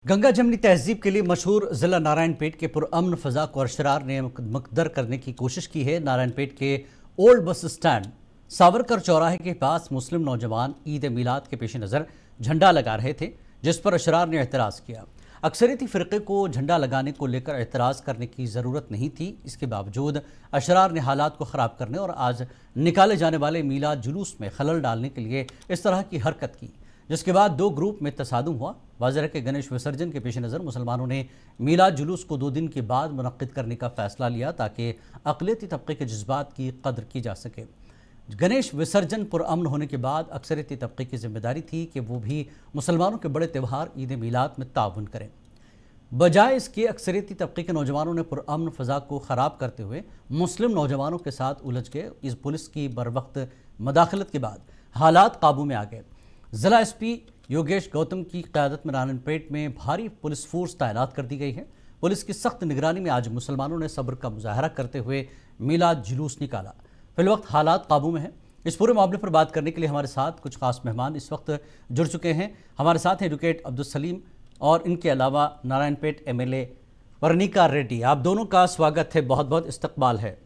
गंगा जमनी तहजीब के लिए मशहूर जिला नारायणपेट के पुरअमन फजा को अशरार ने मुकद्दर करने की कोशिश की है। नारायणपेट के ओल्ड बस स्टैंड सावरकर चौराहे के पास मुस्लिम नौजवान ईद मिलाद के पेश नज़र झंडा लगा रहे थे, जिस पर अशरार ने एतराज़ किया। अक्सरियती फ़िरक़े को झंडा लगाने को लेकर एतराज़ करने की ज़रूरत नहीं थी। इसके बावजूद अशरार ने हालात को ख़राब करने और आज निकाले जाने वाले मिलाद जुलूस में खलल डालने के लिए इस तरह की हरकत की, जिसके बाद दो ग्रुप में तसादुम हुआ। वाज़ेह है कि गणेश विसर्जन के पेश नज़र मुसलमानों ने मीलाद जुलूस को 2 दिन के बाद मुनक्किद करने का फ़ैसला लिया ताकि अक़लियती तबके के जज्बात की कदर की जा सके। गणेश विसर्जन पुरअमन होने के बाद अक्सरियती तबके की जिम्मेदारी थी कि वो भी मुसलमानों के बड़े त्यौहार ईद मिलाद में ताउन करें। बजाय इसके अक्सरियती तबके के नौजवानों ने पुरअमन फ़ज़ा को ख़राब करते हुए मुस्लिम नौजवानों के साथ उलझ गए। इस पुलिस की बरवक्त मदाखलत के बाद हालात काबू में आ गए। ज़िला एसपी योगेश गौतम की क़यादत में नारायणपेट में भारी पुलिस फोर्स तैनात कर दी गई है। पुलिस की सख्त निगरानी में आज मुसलमानों ने सब्र का मुजाहरा करते हुए मिलाद जुलूस निकाला। फिलवक्त हालात काबू में हैं। इस पूरे मामले पर बात करने के लिए हमारे साथ कुछ खास मेहमान इस वक्त जुड़ चुके हैं। हमारे साथ हैं एडवोकेट अब्दुल सलीम और इनके अलावा नारायणपेट MLA पर्णिका रेड्डी। आप दोनों का स्वागत है, बहुत बहुत इस्तकबाल है।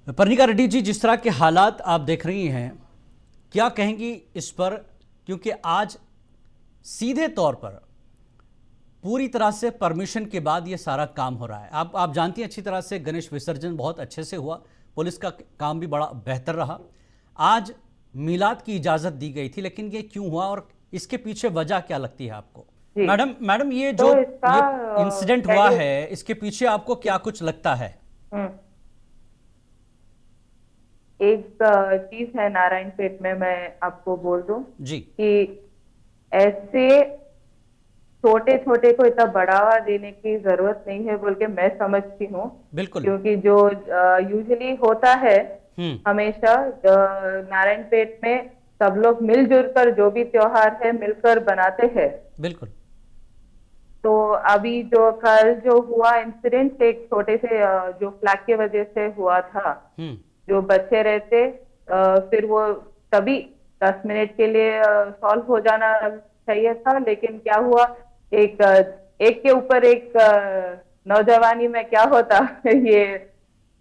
पर्णिका रेड्डी जी, जिस तरह के हालात आप देख रही हैं, क्या कहेंगी इस पर, क्योंकि आज सीधे तौर पर पूरी तरह से परमिशन के बाद ये सारा काम हो रहा है। आप जानती हैं अच्छी तरह से गणेश विसर्जन बहुत अच्छे से हुआ, पुलिस का काम भी बड़ा बेहतर रहा। आज मिलाद की इजाज़त दी गई थी, लेकिन ये क्यों हुआ और इसके पीछे वजह क्या लगती है आपको? मैडम ये जो ये इंसिडेंट हुआ है, इसके पीछे आपको क्या कुछ लगता है? एक चीज है नारायणपेट में, मैं आपको बोल दूं जी कि ऐसे छोटे छोटे को इतना बढ़ावा देने की जरूरत नहीं है बोल के मैं समझती हूँ। बिल्कुल, क्योंकि जो यूजुअली होता है हमेशा नारायणपेट में सब लोग मिलजुल कर जो भी त्योहार है मिलकर बनाते हैं। बिल्कुल। तो अभी जो कल जो हुआ इंसिडेंट एक छोटे से जो फ्लैग की वजह से हुआ था, जो बच्चे रहते फिर वो तभी 10 मिनट के लिए सॉल्व हो जाना चाहिए था, लेकिन क्या हुआ, एक के ऊपर एक नौजवानी में क्या होता ये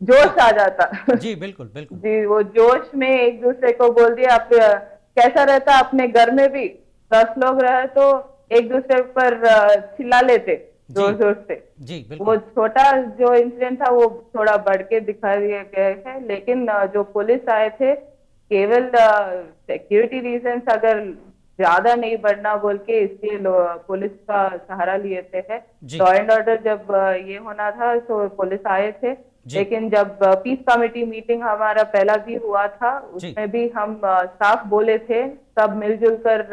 जोश आ जाता। जी बिल्कुल बिल्कुल जी, वो जोश में एक दूसरे को बोल दिया। आप कैसा रहता अपने घर में भी 10 लोग रहे तो एक दूसरे पर चिल्ला लेते जोर जोर से। जी बिल्कुल। वो छोटा जो इंसिडेंट था वो थोड़ा बढ़ के दिखा दिए गए थे, लेकिन जो पुलिस आए थे केवल सिक्योरिटी रीजंस अगर ज्यादा नहीं बढ़ना बोल के इसलिए पुलिस का सहारा लिए थे। लॉ एंड ऑर्डर जब ये होना था तो पुलिस आए थे, लेकिन जब पीस कमेटी मीटिंग हमारा पहला भी हुआ था उसमें भी हम साफ बोले थे सब मिलजुल कर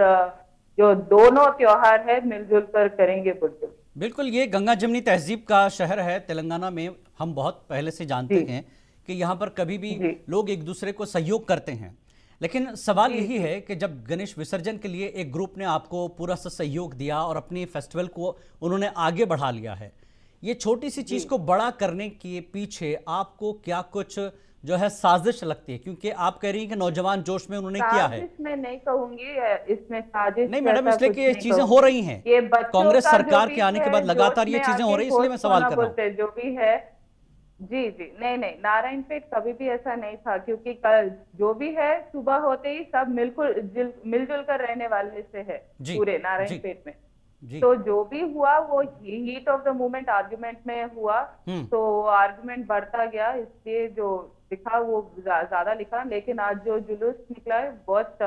जो दोनों त्योहार है मिलजुल कर करेंगे बोलते। बिल्कुल, ये गंगा जमनी तहजीब का शहर है तेलंगाना में। हम बहुत पहले से जानते हैं कि यहाँ पर कभी भी लोग एक दूसरे को सहयोग करते हैं, लेकिन सवाल यही है कि जब गणेश विसर्जन के लिए एक ग्रुप ने आपको पूरा सा सहयोग दिया और अपनी फेस्टिवल को उन्होंने आगे बढ़ा लिया है, ये छोटी सी चीज़ को बड़ा करने के पीछे आपको क्या कुछ जो है साजिश लगती है? क्योंकि आप कह रही हैं कि नौजवान जोश में उन्होंने किया है। मैं नहीं कहूंगी इसमें साजिश नहीं मैडम, इसलिए कि ये चीजें हो रही हैं, ये कांग्रेस सरकार के आने के बाद लगातार ये चीजें हो रही है, इसलिए मैं सवाल कर रहा हूँ। जो भी है जी नहीं नारायणपेट कभी भी ऐसा नहीं था, क्योंकि कल जो भी है सुबह होते ही सब मिलजुल कर रहने वाले से है पूरे नारायणपेट में। तो जो भी हुआ वो heat of the moment argument में हुआ, तो आर्गुमेंट बढ़ता गया, इसलिए जो लिखा वो ज्यादा लिखा। लेकिन आज जो जुलूस निकला है बहुत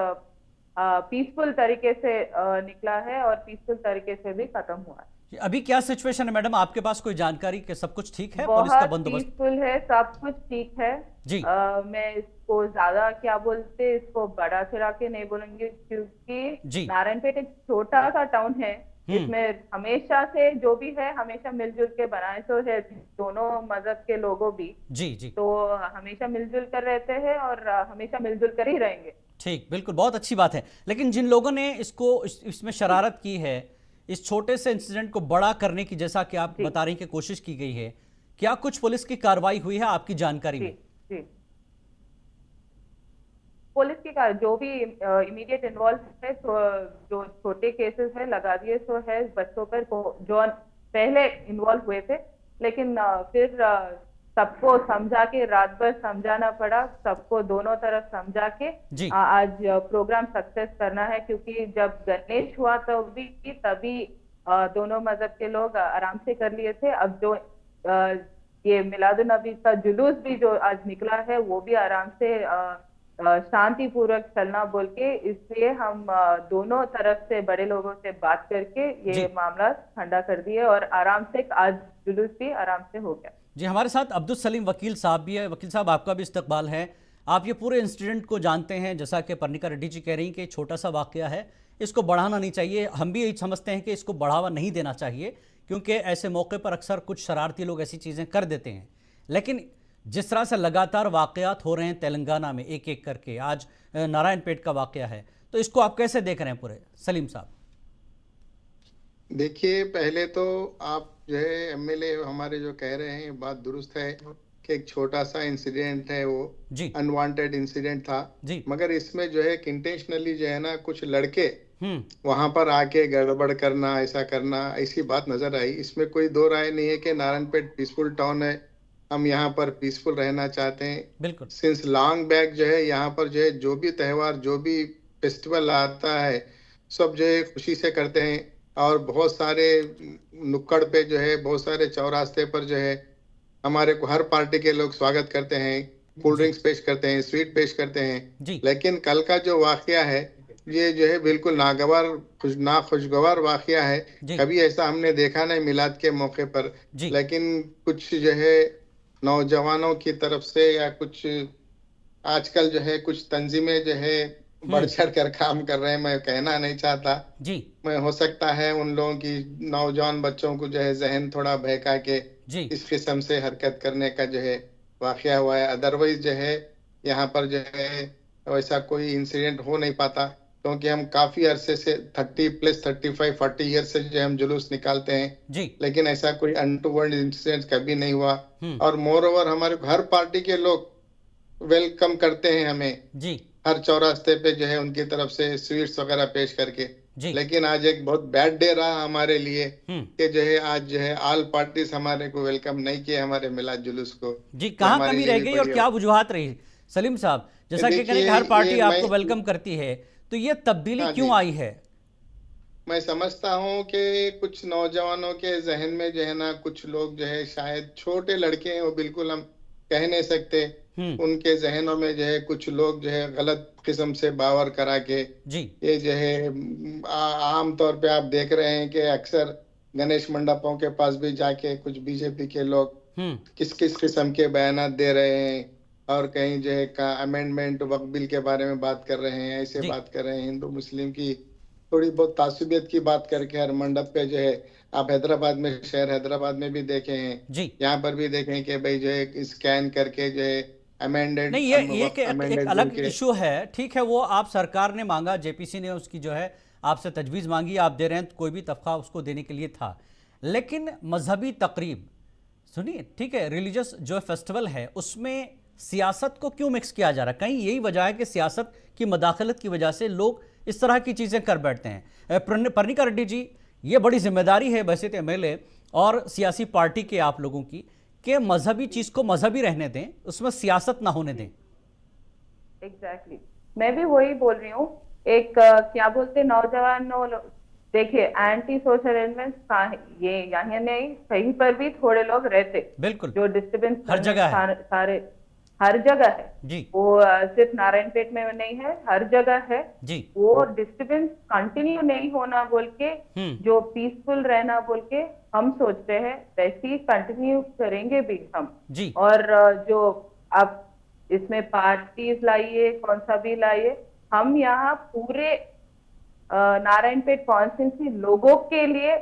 पीसफुल तरीके से निकला है और पीसफुल तरीके से भी खत्म हुआ है। अभी क्या सिचुएशन है मैडम, आपके पास कोई जानकारी कि सब कुछ ठीक है? पुलिस का बंदोबस्त पीसफुल है, सब कुछ ठीक है जी। मैं इसको ज्यादा क्या बोलते इसको बड़ा चढ़ा के नहीं बोलूंगी, क्योंकि नारायणपेट एक छोटा सा टाउन है, इसमें हमेशा से जो भी है हमेशा मिलजुल के बनाए तो है, दोनों मजहब के लोगों भी जी तो हमेशा मिलजुल कर रहते हैं और हमेशा मिलजुल कर ही रहेंगे। ठीक, बिल्कुल, बहुत अच्छी बात है। लेकिन जिन लोगों ने इसको इसमें शरारत की है, इस छोटे से इंसिडेंट को बड़ा करने की, जैसा कि आप बता रही हैं कि कोशिश की गई है, क्या कुछ पुलिस की कार्रवाई हुई है आपकी जानकारी में? पुलिस के का जो भी इमीडिएट इन्वॉल्व है, तो जो छोटे केसेस है लगा दिए सो है बच्चों पर जो पहले इन्वॉल्व हुए थे, लेकिन फिर सबको समझा के रात भर समझाना पड़ा, सबको दोनों तरफ समझा के जी आज प्रोग्राम सक्सेस करना है, क्योंकि जब गणेश हुआ तभी दोनों मजहब के लोग आराम से कर लिए थे। अब जो ये मिलादुन नबी का जुलूस भी जो आज निकला है वो भी आराम से शांति पूर्वक चलना बोल के, इसलिए हम दोनों तरफ से बड़े लोगों से बात करके जी ये मामला ठंडा कर दिए और आराम से आज जुलूस भी आराम से हो गया। जी, हमारे साथ अब्दुल सलीम वकील साहब भी है। वकील साहब, आपका भी इस्तकबाल है। आप ये पूरे इंसिडेंट को जानते हैं, जैसा कि पर्णिका रेड्डी जी कह रही हैं कि छोटा सा वाकया है, इसको बढ़ाना नहीं चाहिए। हम भी यही समझते हैं कि इसको बढ़ावा नहीं देना चाहिए, क्योंकि ऐसे मौके पर अक्सर कुछ शरारती लोग ऐसी चीज़ें कर देते हैं। लेकिन जिस तरह से लगातार वाकयात हो रहे हैं तेलंगाना में, एक एक करके, आज नारायणपेट का वाकया है, तो इसको आप कैसे देख रहे हैं पूरे? सलीम साहब। देखिए, पहले तो आप जो है एमएलए हमारे जो कह रहे हैं ये बात दुरुस्त है कि एक छोटा सा इंसिडेंट है, वो जी अनवांटेड इंसिडेंट था। जी मगर इसमें जो है इंटेंशनली जो है ना कुछ लड़के हम्म वहां पर आके गड़बड़ करना, ऐसा करना, ऐसी बात नजर आई। इसमें कोई दो राय नहीं है कि नारायणपेट पीसफुल टाउन है, हम यहाँ पर पीसफुल रहना चाहते हैं। बिल्कुल सिंस लॉन्ग बैक जो है यहाँ पर जो है जो भी त्योहार, जो भी फेस्टिवल आता है, सब जो है खुशी से करते हैं। और बहुत सारे नुक्कड़ पे जो है, बहुत सारे चौरास्ते पर जो है हमारे को हर पार्टी के लोग स्वागत करते हैं, कोल्ड ड्रिंक्स पेश करते हैं, स्वीट पेश करते हैं। जी लेकिन कल का जो वाकया है ये जो है बिल्कुल नाखुशगवार वाकया है। जी कभी ऐसा हमने देखा नहीं मिलाद के मौके पर। जी लेकिन कुछ जो है नौजवानों की तरफ से या कुछ आजकल जो है कुछ तंजीमें जो है बढ़ चढ़ कर काम कर रहे हैं। मैं कहना नहीं चाहता, जी मैं हो सकता है उन लोगों की नौजवान बच्चों को जो है जहन थोड़ा बहका के जी इस किस्म से हरकत करने का जो है वाकया हुआ है। अदरवाइज जो है यहाँ पर जो है वैसा कोई इंसिडेंट हो नहीं पाता, क्योंकि हम काफी अरसे से 35-40 ईयर से जो हम जुलूस निकालते हैं, जी लेकिन ऐसा कोई अनटूवर्ड इंसिडेंट कभी नहीं हुआ। और मोर ओवर हमारे हर पार्टी के लोग वेलकम करते हैं हमें, जी हर चौरास्ते पे जो है उनकी तरफ से स्वीट्स वगैरह पेश करके। जी लेकिन आज एक बहुत बैड डे रहा हमारे लिए कि जो है आज जो है ऑल पार्टीज हमारे को वेलकम नहीं किए हमारे मिलाद जुलूस को। जी, कहाँ हमारे कमी लिए रह भी गई और बड़ी क्या वजूहात रही? सलीम साहब, जैसा कि कह रहे हैं कि हर देखिए, पार्टी ये आपको मैं वेलकम करती है, तो ये तब्दीली हाँ क्यों जी, आई है? मैं समझता हूँ कि कुछ नौजवानों के जहन में जो है ना कुछ लोग जो है, शायद छोटे लड़के हैं, वो बिल्कुल हम कह नहीं सकते, उनके जहनों में जो है कुछ लोग जो है गलत किस्म से बावर करा के जी ये जो है आम तौर पे आप देख रहे हैं कि अक्सर गणेश मंडपों के पास भी जाके कुछ बीजेपी के लोग किस किस किस्म के बयानात दे रहे हैं, और कहीं जो है का अमेंडमेंट वक्फ बिल के बारे में बात कर रहे हैं, ऐसे जी बात कर रहे हैं, हिंदू मुस्लिम की थोड़ी बहुत तासुबियत की बात करके हर मंडप पे जो है, आप हैदराबाद में, शहर हैदराबाद में भी देखे हैं, जी यहाँ पर भी देखें कि भाई जो है स्कैन करके जो है अमेंडेड नहीं, ये कि एक अमेंडेड अलग के इशू है, ठीक है, वो आप सरकार ने मांगा, जेपीसी ने उसकी जो है आपसे तजवीज़ मांगी, आप दे रहे हैं, तो कोई भी तबका उसको देने के लिए था। लेकिन मजहबी तकरीब, सुनिए, ठीक है, रिलीजियस जो फेस्टिवल है उसमें सियासत को क्यों मिक्स किया जा रहा है? कहीं यही वजह है कि सियासत की मदाखलत की वजह से लोग इस तरह की चीज़ें कर बैठते हैं। पर्णिका रेड्डी जी, ये बड़ी जिम्मेदारी है वैसे तो एमएलए और सियासी पार्टी के आप लोगों की कि मजहबी चीज़ को मजहबी रहने दें, उसमें सियासत ना होने दें। एग्जैक्टली मैं भी वही बोल रही हूँ। एक क्या बोलते नौजवान देखिए, एंटी सोशल एलिमेंट्स ये यहाँ नहीं, कहीं पर भी थोड़े लोग रहते, बिल्कुल जो डिस्टर्बेंस हर जगह है सारे हर जगह है जी वो, सिर्फ नारायणपेट में नहीं है, हर जगह है जी वो। डिस्टर्बेंस कंटिन्यू नहीं होना बोल के, जो पीसफुल रहना बोल के हम सोचते हैं, वैसे ही कंटिन्यू करेंगे भी हम जी। और जो आप इसमें पार्टीज लाइए, कौन सा भी लाइए, हम यहाँ पूरे नारायणपेट कॉन्स्टिट्यूंसी लोगों के लिए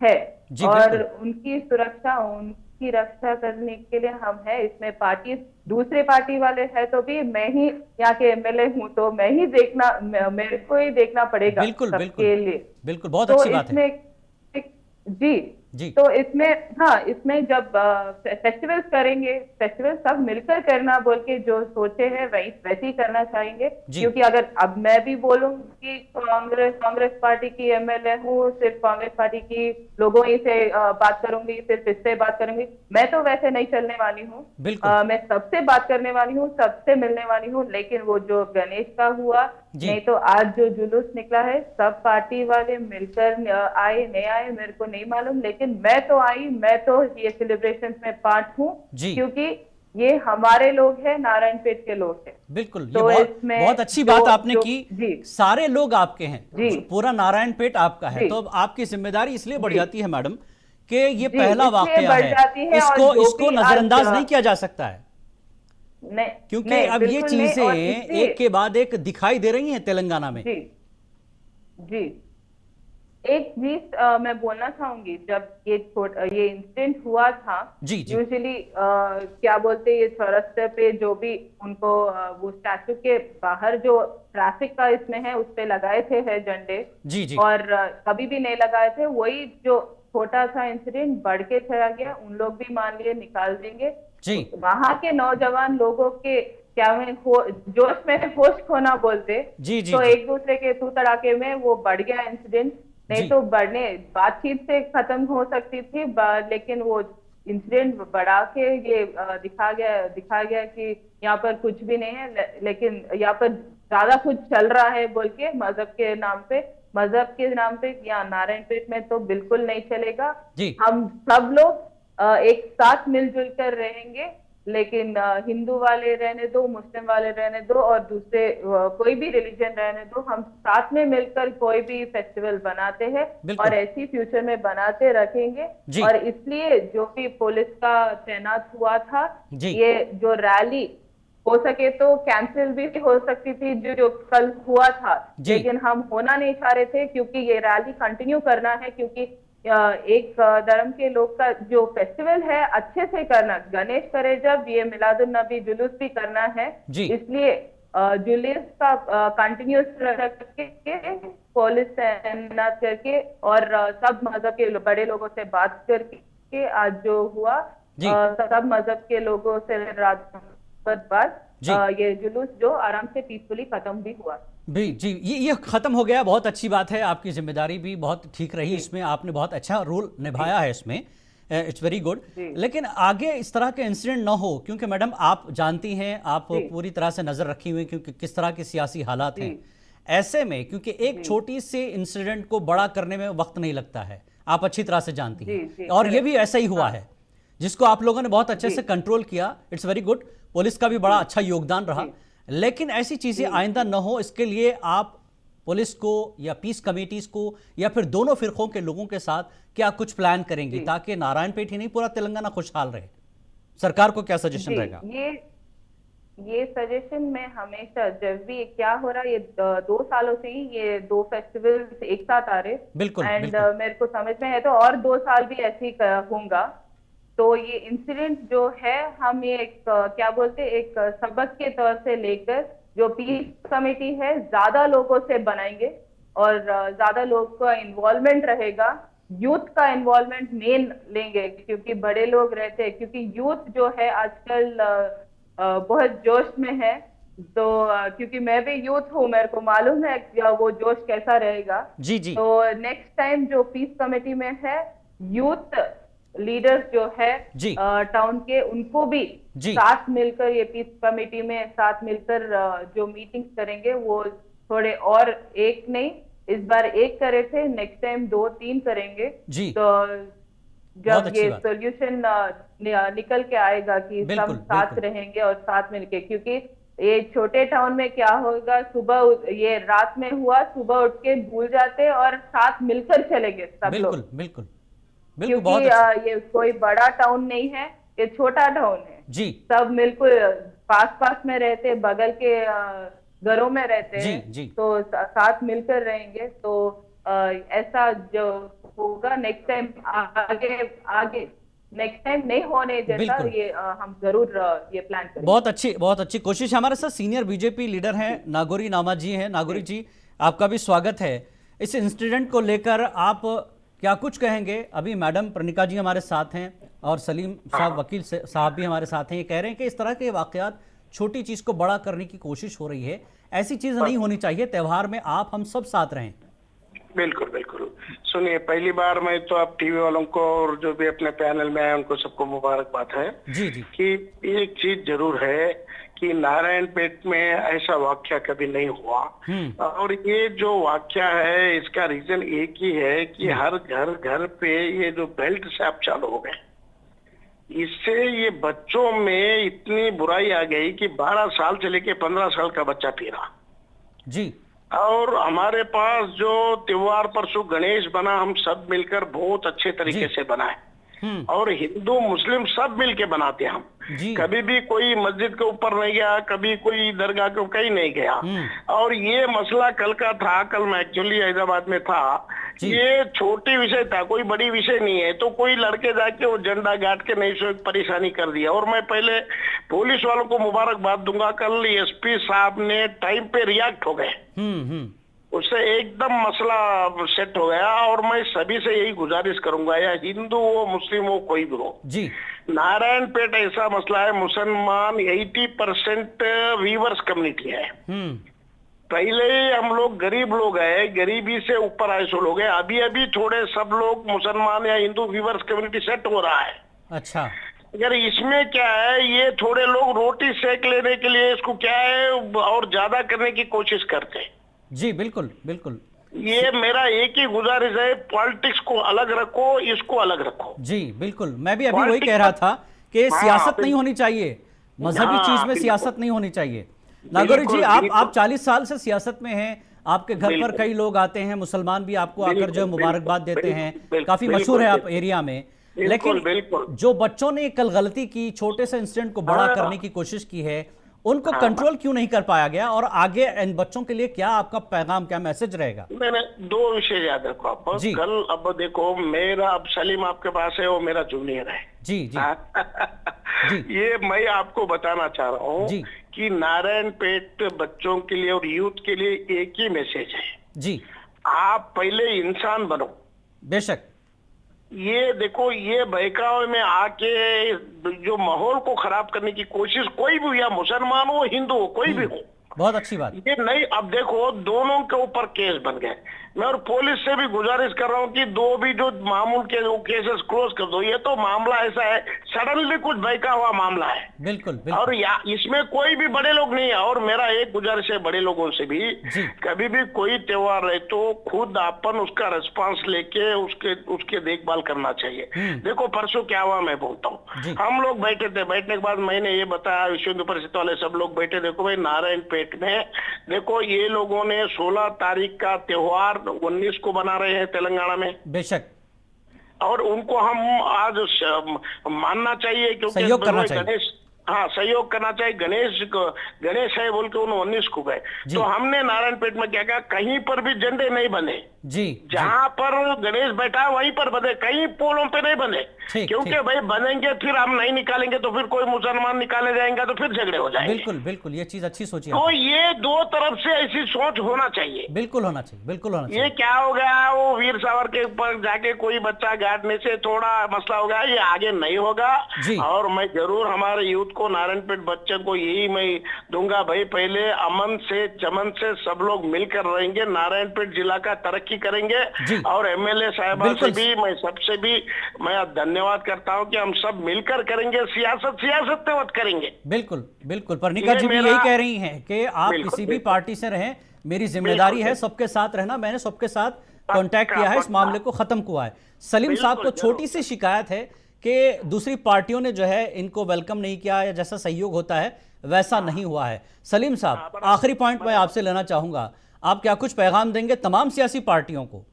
है जी, और बिल्कुल। उनकी सुरक्षा, उनकी रक्षा करने के लिए हम है। इसमें पार्टी दूसरे पार्टी वाले है तो भी मैं ही यहाँ के एमएलए हूँ, तो मैं ही देखना, मेरे को ही देखना पड़ेगा बिल्कुल बिल्कुल सबके लिए। बिल्कुल, बहुत तो अच्छी बात है इसमें जी जी तो इसमें, हाँ, इसमें जब फेस्टिवल्स करेंगे, फेस्टिवल सब मिलकर करना बोल के जो सोचे हैं वही वैसे ही करना चाहेंगे। जी क्योंकि अगर अब मैं भी बोलूं कि कांग्रेस पार्टी की एमएलए हूँ, सिर्फ कांग्रेस पार्टी की लोगों ही से बात करूंगी, सिर्फ इससे बात करूंगी, मैं तो वैसे नहीं चलने वाली हूँ। बिल्कुल मैं सबसे बात करने वाली हूँ, सबसे मिलने वाली हूँ। लेकिन वो जो गणेश का हुआ, जी नहीं तो आज जो जुलूस निकला है, सब पार्टी वाले मिलकर आए नहीं आए मेरे को नहीं मालूम, लेकिन मैं तो आई, मैं तो ये सेलिब्रेशन में पार्ट हूँ। जी क्योंकि ये हमारे लोग हैं, नारायणपेट के लोग हैं। बिल्कुल, ये तो बहुत इसमें बहुत अच्छी जो बात आपने जो की। जी सारे लोग आपके हैं, जी पूरा नारायणपेट आपका है, जी तो अब आपकी जिम्मेदारी इसलिए बढ़ जी जाती है मैडम कि ये जी पहला इसलिए वाकया बढ़ है। जाती है। और इसको जो इसको भी आज नजरअंदाज नहीं किया जा सकता है, नहीं क्योंकि नहीं अब ये बिल्कुल नहीं। चीजें और इसलिए एक के बाद एक दिखाई दे रही हैं तेलंगाना में। जी जी एक चीज मैं बोलना चाहूंगी, जब ये इंसिडेंट हुआ था, जी जी यूजुअली क्या बोलते हैं, ये चौरस्ते पे जो भी उनको वो स्टैचू के बाहर जो ट्रैफिक का इसमें है उस पे लगाए थे है झंडे, जी जी और कभी भी नहीं लगाए थे। वही जो छोटा सा इंसिडेंट बढ़ के चला गया, उन लोग भी मान लिए निकाल देंगे। जी वहां के नौजवान लोगों के क्या में जोश में होश खोना बोलते, जी जी तो जी एक दूसरे के तू तड़ाके में वो बढ़ गया इंसिडेंट। नहीं जी तो बढ़ने बातचीत से खत्म हो सकती थी, लेकिन वो इंसिडेंट बढ़ा के ये दिखा गया कि यहाँ पर कुछ भी नहीं है, लेकिन यहाँ पर ज्यादा कुछ चल रहा है बोल के मजहब के नाम पे। मजहब के नाम पे यहाँ नारायणपेट में तो बिल्कुल नहीं चलेगा। जी हम सब लोग एक साथ मिलजुल कर रहेंगे, लेकिन हिंदू वाले रहने दो, मुस्लिम वाले रहने दो, और दूसरे कोई भी रिलीजन रहने दो, हम साथ में मिलकर कोई भी फेस्टिवल बनाते हैं बिल्कुल और ऐसी फ्यूचर में बनाते रखेंगे। जी और इसलिए जो भी पुलिस का तैनात हुआ था, जी ये जो रैली हो सके तो कैंसिल भी हो सकती थी, जो कल हुआ था, जी लेकिन हम होना नहीं चाह रहे थे, क्योंकि ये रैली कंटिन्यू करना है। क्योंकि एक धर्म के लोग का जो फेस्टिवल है अच्छे से करना, गणेश करे जब, ये मिलादुन नबी जुलूस भी करना है। जी इसलिए जुलूस का कंटिन्यूस रख के पुलिस तैनात करके और सब मजहब के बड़े लोगों से बात करके आज जो हुआ, जी सब मजहब के लोगों से रात बाद जी ये जुलूस जो आराम से पीसफुली खत्म भी हुआ। भी जी ये खत्म हो गया, बहुत अच्छी बात है। आपकी जिम्मेदारी भी बहुत ठीक रही, जी इसमें आपने बहुत अच्छा रोल जी निभाया है इसमें, इट्स वेरी गुड। जी लेकिन आगे इस तरह के इंसिडेंट ना हो, क्योंकि मैडम आप जानती हैं, आप जी पूरी तरह से नज़र रखी हुई हैं, क्योंकि किस तरह के सियासी हालात जी हैं ऐसे में, क्योंकि एक जी छोटी से इंसिडेंट को बड़ा करने में वक्त नहीं लगता है, आप अच्छी तरह से जानती जी हैं। जी और ये भी करेक्ट। ऐसा ही हुआ हाँ है, जिसको आप लोगों ने बहुत अच्छे जी से कंट्रोल किया, इट्स वेरी गुड। पुलिस का भी बड़ा जी अच्छा योगदान रहा। जी लेकिन ऐसी चीज़ें जी आइंदा न हो, इसके लिए आप पुलिस को या पीस कमेटीज को या फिर दोनों फिरकों के लोगों के साथ क्या कुछ प्लान करेंगी, जी ताकि नारायणपेट ही नहीं पूरा तेलंगाना खुशहाल रहे? सरकार को क्या सजेशन जी रहेगा? ये सजेशन में हमेशा, जब भी क्या हो रहा है, ये 2 सालों से ही ये 2 फेस्टिवल्स एक साथ आ रहे, बिल्कुल एंड बिल्कुल मेरे को समझ में है तो और 2 साल भी ऐसे ही होगा। तो ये इंसिडेंट जो है, हम ये एक क्या बोलते हैं, एक सबक के तौर से लेकर जो पीस कमेटी है ज्यादा लोगों से बनाएंगे और ज्यादा लोग का इन्वॉल्वमेंट रहेगा। यूथ का इन्वॉल्वमेंट मेन लेंगे, क्योंकि बड़े लोग रहते हैं, क्योंकि यूथ जो है आजकल बहुत जोश में है। तो क्योंकि मैं भी यूथ हूँ, मेरे को मालूम है कि वो जोश कैसा रहेगा। जी जी तो नेक्स्ट टाइम जो पीस कमेटी में है, यूथ लीडर्स जो है जी टाउन के, उनको भी जी साथ मिलकर, ये पीस कमेटी में साथ मिलकर जो मीटिंग्स करेंगे, वो थोड़े और, एक नहीं, इस बार एक करे थे, नेक्स्ट टाइम 2-3 करेंगे। जी तो बहुत जब अच्छी ये बात, सोल्यूशन निकल के आएगा कि सब बिल्कुल साथ बिल्कुल रहेंगे और साथ मिलके, क्योंकि ये छोटे टाउन में क्या होगा, ये रात में हुआ, सुबह उठ के भूल जाते और साथ मिलकर चलेंगे सब लोग। बिल्कुल बिल्कुल बिल्कुल, क्योंकि बहुत अच्छा ये कोई बड़ा टाउन नहीं है, ये छोटा टाउन है। जी सब मिलकर पास पास में रहते, बगल के घरों में रहते जी हैं, जी तो साथ मिलकर रहेंगे। तो ऐसा जो होगा नेक्स्ट टाइम, आगे आगे नेक्स्ट टाइम नहीं होने जैसा, बिल्कुल। ये हम जरूर ये प्लान करेंगे। बहुत अच्छी कोशिश है। हमारे साथ सीनियर बीजेपी लीडर हैं नागोरी नामा जी हैं। नागोरी जी, आपका भी स्वागत है। इस इंसिडेंट को लेकर आप क्या कुछ कहेंगे? अभी मैडम प्रणिका जी हमारे साथ हैं और सलीम साहब वकील साहब भी हमारे साथ हैं। ये कह रहे हैं कि इस तरह के वाकयात, छोटी चीज को बड़ा करने की कोशिश हो रही है, ऐसी चीज नहीं होनी चाहिए। त्यौहार में आप हम सब साथ रहें। बिल्कुल बिल्कुल। सुनिए, पहली बार मैं तो आप टीवी वालों को और जो भी अपने पैनल में आए उनको सबको मुबारकबाद है जी जी। कि एक चीज जरूर है कि नारायणपेट में ऐसा वाकया कभी नहीं हुआ। और ये जो वाकया है इसका रीजन एक ही है कि हर घर पे ये जो बेल्ट शॉप चालू हो गए, इससे ये बच्चों में इतनी बुराई आ गई कि 12 साल से लेके 15 साल का बच्चा पी रहा जी। और हमारे पास जो त्योहार परसों गणेश बना, हम सब मिलकर बहुत अच्छे तरीके से बनाए और हिंदू मुस्लिम सब मिलके बनाते हैं हम। कभी भी कोई मस्जिद के ऊपर नहीं गया, कभी कोई दरगाह के कहीं नहीं गया। और ये मसला कल का था, कल मैं एक्चुअली हैदराबाद में था। ये छोटी विषय था, कोई बड़ी विषय नहीं है। तो कोई लड़के जाके वो झंडा गाड़ के नहीं सो परेशानी कर दिया। और मैं पहले पुलिस वालों को मुबारकबाद दूंगा, कल एसपी साहब ने टाइम पे रिएक्ट हो गए, उससे एकदम मसला सेट हो गया। और मैं सभी से यही गुजारिश करूंगा, या हिंदू हो मुस्लिम हो कोई भी हो जी, नारायणपेट ऐसा मसला है, मुसलमान 80% वीवर्स कम्युनिटी है। पहले ही हम लोग गरीब लोग हैं, गरीबी से ऊपर आए सो लोग हैं। अभी अभी थोड़े सब लोग मुसलमान या हिंदू वीवर्स कम्युनिटी सेट हो रहा है। अच्छा, अगर इसमें क्या है, ये थोड़े लोग रोटी सेक लेने के लिए इसको क्या है और ज्यादा करने की कोशिश करते हैं। जी बिल्कुल बिल्कुल। ये मेरा एक ही गुजारिश है, पॉलिटिक्स को अलग रखो, इसको अलग रखो। जी बिल्कुल, मैं भी अभी वही कह रहा था कि सियासत नहीं होनी चाहिए, मजहबी चीज में सियासत नहीं होनी चाहिए। नागौरी जी, आप 40 साल से सियासत में हैं, आपके घर पर कई लोग आते हैं, मुसलमान भी आपको आकर जो मुबारकबाद देते हैं, काफी मशहूर है आप एरिया में। लेकिन जो बच्चों ने कल गलती की, छोटे से इंसिडेंट को बड़ा करने की कोशिश की है, उनको कंट्रोल क्यों नहीं कर पाया गया? और आगे इन बच्चों के लिए क्या आपका पैगाम, क्या मैसेज रहेगा? मैंने 2 विषय याद रखो आप कल। अब देखो, मेरा अब सलीम आपके पास है, वो मेरा जूनियर है। जी जी जी। ये मैं आपको बताना चाह रहा हूँ कि नारायणपेट बच्चों के लिए और यूथ के लिए एक ही मैसेज है जी, आप पहले इंसान बनो। बेशक। ये देखो, ये बहकावे में आके जो माहौल को खराब करने की कोशिश, कोई भी, या मुसलमान हो हिंदू हो कोई भी हो, बहुत अच्छी बात। ये नहीं। अब देखो, दोनों के ऊपर केस बन गए। मैं और पुलिस से भी गुजारिश कर रहा हूँ कि दो भी जो मामूल के केसेस क्लोज कर दो। ये तो मामला ऐसा है, सडनली कुछ बहका हुआ मामला है। बिल्कुल, और इसमें कोई भी बड़े लोग नहीं है। और मेरा एक गुजारिश है बड़े लोगों से भी, कभी भी कोई त्योहार रहे तो खुद अपन उसका रिस्पांस लेके उसके देखभाल करना चाहिए। देखो, परसों क्या हुआ मैं बोलता हूँ। हम लोग बैठे थे, बैठने के बाद मैंने ये बताया, विश्व हिंदू परिषद वाले सब लोग बैठे, देखो भाई नारायणपेट में देखो ये लोगों ने 16 तारीख का त्योहार 19 को बना रहे हैं तेलंगाना में। बेशक। और उनको हम आज मानना चाहिए, क्योंकि सहयोग करना चाहिए। गणेश, हाँ सहयोग करना चाहिए। गणेश है बोल के उन्होंने 19 को गए। तो हमने नारायणपेट में क्या कहा, कहीं पर भी झंडे नहीं बने जी, जहां पर गणेश बैठा है वहीं पर बने, कहीं पोलों पे नहीं बने। क्योंकि भाई बनेंगे फिर हम नहीं निकालेंगे तो फिर कोई मुसलमान निकाले जाएंगे तो फिर झगड़े हो जाएंगे। बिल्कुल बिल्कुल, ये चीज अच्छी सोची। तो ये दो तरफ से ऐसी सोच होना चाहिए। बिल्कुल होना चाहिए, बिल्कुल होना चाहिए। ये क्या हो गया, वो वीर सावर के ऊपर जाके कोई बच्चा गाड़ने से थोड़ा मसला हो गया, ये आगे नहीं होगा। और मैं जरूर हमारे यूथ को, नारायणपेट बच्चे को यही मैं दूंगा, भाई पहले अमन से चमन से सब लोग मिलकर रहेंगे, नारायणपेट जिला का तरक्की करेंगे। और एमएलए साहिबा से भी, मैं सबसे भी मैं धन्यवाद करता हूं कि हम सब मिलकर करेंगे, सियासत में मत करेंगे। बिल्कुल बिल्कुल, प्रणिका जी भी यही कह रही हैं कि आप किसी भी पार्टी से रहें, मेरी जिम्मेदारी है सबके साथ रहना, मैंने सबके साथ कांटेक्ट किया है, इस मामले को खत्म हुआ है। सलीम साहब को छोटी सी शिकायत है कि दूसरी पार्टियों ने जो है इनको वेलकम नहीं किया, या जैसा सहयोग होता है वैसा नहीं हुआ है। सलीम साहब, आखिरी पॉइंट मैं आपसे लेना चाहूंगा, आप क्या कुछ पैगाम देंगे तमाम सियासी पार्टियों को?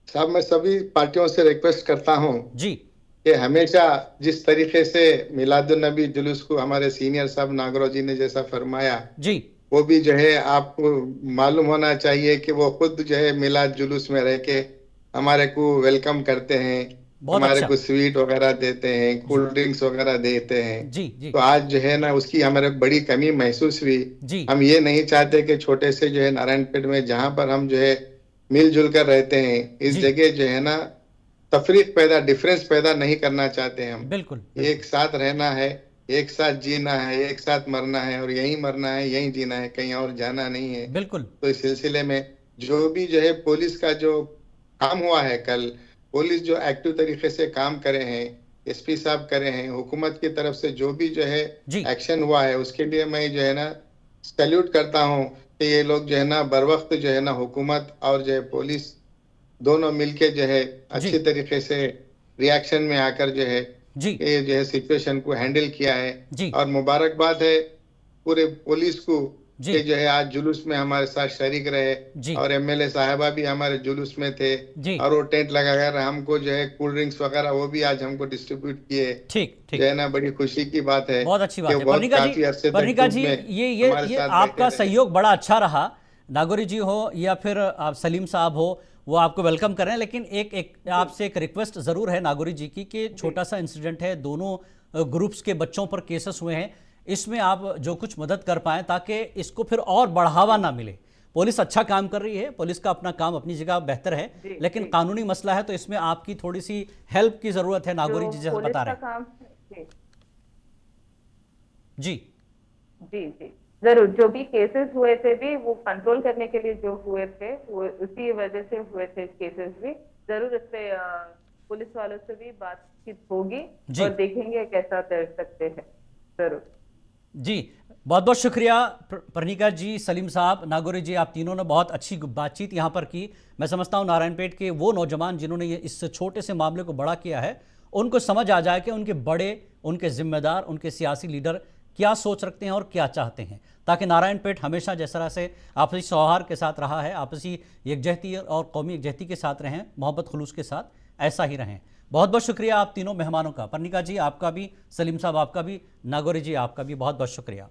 साहब, मैं सभी पार्टियों से रिक्वेस्ट करता हूं जी कि हमेशा जिस तरीके से मिलादुन नबी जुलूस को हमारे सीनियर साहब नागौर जी ने जैसा फरमाया जी, वो भी जो है आपको मालूम होना चाहिए कि वो खुद जो है मिलाद जुलूस में रह के हमारे को वेलकम करते हैं, हमारे को स्वीट वगैरह देते हैं, कोल्ड ड्रिंक्स वगैरह देते हैं। जी। तो आज जो है ना उसकी हमारे बड़ी कमी महसूस हुई। हम ये नहीं चाहते कि छोटे से जो है नारायणपेट में जहाँ पर हम जो है मिलजुल कर रहते हैं। इस जी। जगह जो है ना डिफरेंस पैदा नहीं करना चाहते हैं हम। बिल्कुल। एक साथ रहना है, एक साथ जीना है, एक साथ मरना है, और यहीं मरना है, यहीं जीना है, कहीं और जाना नहीं है। बिल्कुल। तो इस सिलसिले में जो भी जो है पुलिस का जो काम हुआ है कल, पुलिस जो एक्टिव तरीके से काम करे हैं, एसपी साहब करे हैं, हुकूमत की तरफ से जो भी जो है जी। एक्शन हुआ है, उसके लिए मैं जो है ना सैल्यूट करता हूँ कि ये लोग जो है ना बर वक्त जो है ना हुकूमत और जो है पुलिस दोनों मिलके जो है जी। अच्छी तरीके से रिएक्शन में आकर जो है जी। ये जो है सिचुएशन को हैंडल किया है। जी। और मुबारकबाद है पूरे पुलिस को जी। कि जो है आज जुलूस में हमारे साथ शरीक रहे, जी। और एमएलए साहबा भी हमारे जुलूस में थे, जी। और वो टेंट लगाकर हमको जो है कोल्ड ड्रिंक्स वगैरह वो भी आज हमको डिस्ट्रीब्यूट किए। ठीक ठीक, जो है ना बड़ी खुशी की बात है बहुत अच्छी कि बात वो है। बहुत पर्णिका जी, काफी अरसे तक पर्णिका धूप जी, में ये हमारे साथ आपका बैठे रहे। सहयोग बड़ा अच्छा रहा। नागौरी जी हो या फिर आप सलीम साहब हो, वो आपको वेलकम कर रहे हैं, लेकिन एक आपसे एक रिक्वेस्ट जरूर है नागौरी जी की कि छोटा सा इंसिडेंट है, दोनों ग्रुप्स के बच्चों पर केसेस हुए हैं, इसमें आप जो कुछ मदद कर पाएं ताकि इसको फिर और बढ़ावा ना मिले। पुलिस अच्छा काम कर रही है, पुलिस का अपना काम अपनी जगह बेहतर है, लेकिन कानूनी मसला है तो इसमें आपकी थोड़ी सी हेल्प की जरूरत है। नागौरी जी जैसा बता रहे हैं। जी जी जी जरूर, जो भी केसेस हुए थे भी वो कंट्रोल करने के लिए जो हुए थे वो उसी वजह से हुए थे केसेस भी। जरूर इस पे पुलिस वालों से भी बातचीत होगी और देखेंगे कैसा कर सकते हैं। जरूर जी, बहुत बहुत शुक्रिया पर्णिका जी, सलीम साहब, नागौरी जी, आप तीनों ने बहुत अच्छी बातचीत यहाँ पर की। मैं समझता हूँ नारायणपेट के वो नौजवान जिन्होंने ये इस छोटे से मामले को बड़ा किया है, उनको समझ आ जाए कि उनके बड़े, उनके जिम्मेदार, उनके सियासी लीडर क्या सोच रखते हैं और क्या चाहते हैं, ताकि नारायणपेट हमेशा जिस तरह से आपसी सौहार्द के साथ रहा है, आपसी यकजहती और कौमी यकजहती के साथ रहें, मोहब्बत खुलूस के साथ ऐसा ही रहें। बहुत बहुत शुक्रिया आप तीनों मेहमानों का, पर्णिका जी आपका भी, सलीम साहब आपका भी, नागौरी जी आपका भी बहुत बहुत शुक्रिया।